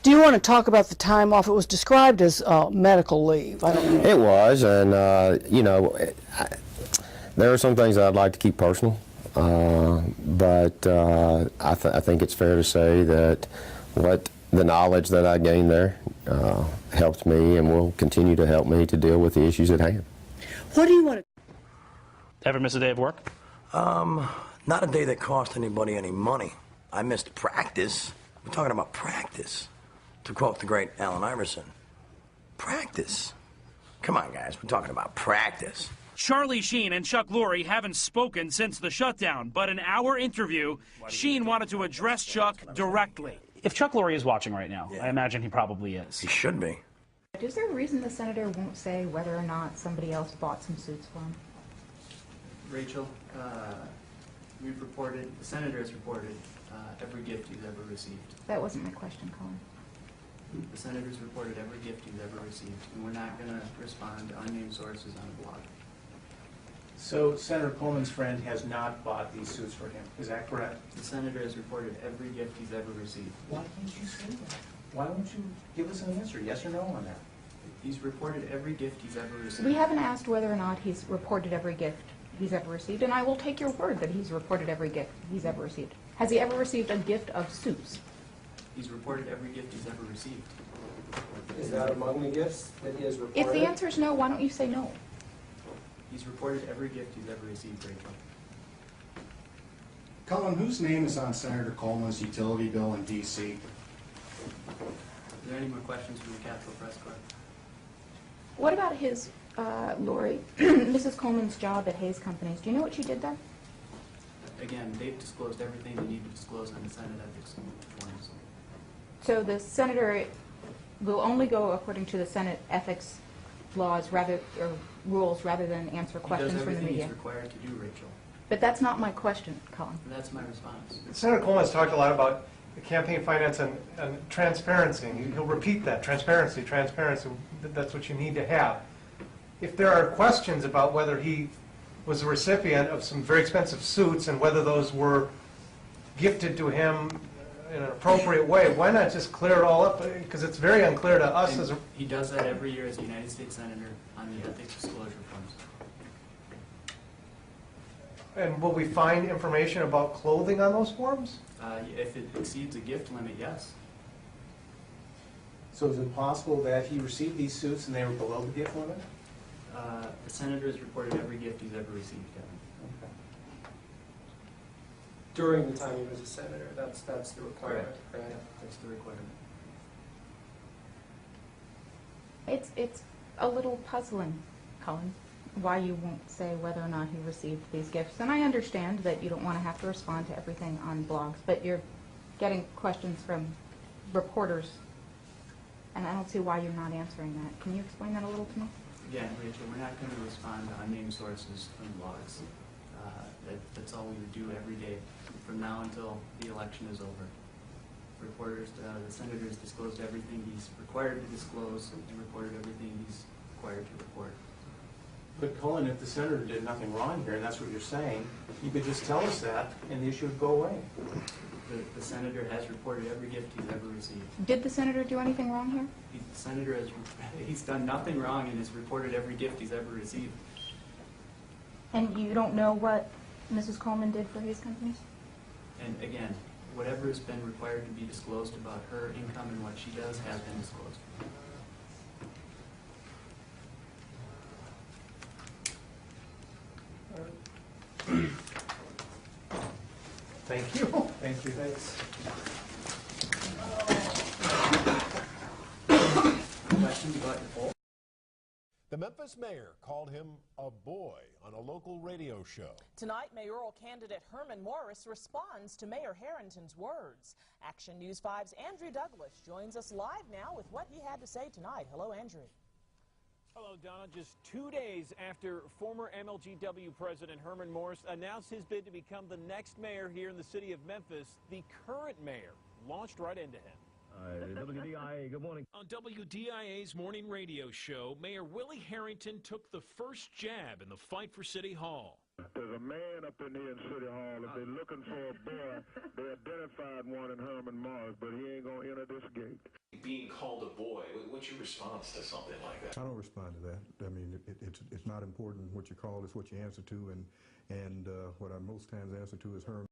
Do you want to talk about the time off? It was described as medical leave. I don't know. It was, and you know, there are some things that I'd like to keep personal, but I think it's fair to say that the knowledge that I gained there helped me and will continue to help me to deal with the issues at hand. What do you want to... Ever miss a day of work? Not a day that cost anybody any money. I missed practice. We're talking about practice. To quote the great Allen Iverson, practice. Come on, guys, we're talking about practice. Charlie Sheen and Chuck Lorre haven't spoken since the shutdown, but in our interview, Sheen wanted to address Chuck directly. If Chuck Lorre is watching right now, I imagine he probably is. He should be. Is there a reason the senator won't say whether or not somebody else bought some suits for him? Rachel, the senator has reported every gift he's ever received. That wasn't my question, Colin. The senator's reported every gift he's ever received, and we're not going to respond to unnamed sources on a blog. So Senator Coleman's friend has not bought these suits for him, is that correct? The senator has reported every gift he's ever received. Why can't you say that? Why won't you give us an answer, yes or no on that? He's reported every gift he's ever received. We haven't asked whether or not he's reported every gift he's ever received, and I will take your word that he's reported every gift he's ever received. Has he ever received a gift of suits? He's reported every gift he's ever received. Is that among the gifts that he has reported? If the answer is no, why don't you say no? He's reported every gift he's ever received, Rachel. Colin, whose name is on Senator Coleman's utility bill in D.C.? Are there any more questions from the Capitol Press Corps? What about his, Lori, Mrs. Coleman's job at Hayes Companies? Do you know what she did there? Again, they've disclosed everything they need to disclose on the Senate ethics forms. So the senator will only go according to the Senate ethics laws or rules rather than answer questions from the He does everything media. he's required to do, Rachel. But that's not my question, Colin. And that's my response. Senator Coleman has talked a lot about campaign finance and transparency. He'll repeat that, transparency. That's what you need to have. If there are questions about whether he was a recipient of some very expensive suits and whether those were gifted to him in an appropriate way, why not just clear it all up? Because it's very unclear to us as a... He does that every year as a United States Senator on the ethics disclosure forms. And will we find information about clothing on those forms? If it exceeds a gift limit, yes. So is it possible that he received these suits and they were below the gift limit? The Senator has reported every gift he's ever received, Kevin. Okay. During the time he was a senator, that's the requirement, correct? Yeah, that's the requirement. It's a little puzzling, Colin, why you won't say whether or not he received these gifts. And I understand that you don't want to have to respond to everything on blogs, but you're getting questions from reporters, and I don't see why you're not answering that. Can you explain that a little to me? Again, Rachel, we're not going to respond to unnamed sources from blogs. That's all we would do every day from now until the election is over. Reporters, the Senator has disclosed everything he's required to disclose and reported everything he's required to report. But Colin, if the senator did nothing wrong here, and that's what you're saying, you could just tell us that, and the issue would go away. The Senator has reported every gift he's ever received. Did the senator do anything wrong here? The Senator he's done nothing wrong and has reported every gift he's ever received. And you don't know what Mrs. Coleman did for Hayes Companies? And again, whatever has been required to be disclosed about her income and what she does has been disclosed. Thank you. Thank you. Thanks. Questions about your poll? The Memphis mayor called him a boy on a local radio show. Tonight, mayoral candidate Herman Morris responds to Mayor Harrington's words. Action News 5's Andrew Douglas joins us live now with what he had to say tonight. Hello, Andrew. Hello, Donna. Just 2 days after former MLGW President Herman Morris announced his bid to become the next mayor here in the city of Memphis, the current mayor launched right into him. WDIA, good morning. On WDIA's morning radio show, Mayor Willie Harrington took the first jab in the fight for City Hall. There's a man up in here in City Hall. If they're looking for a boy, they identified one in Herman Morris, but he ain't going to enter this gate. what's your response to something like that? I don't respond to that. I mean, it's not important what you call, it's what you answer to, and what I most times answer to is Herman.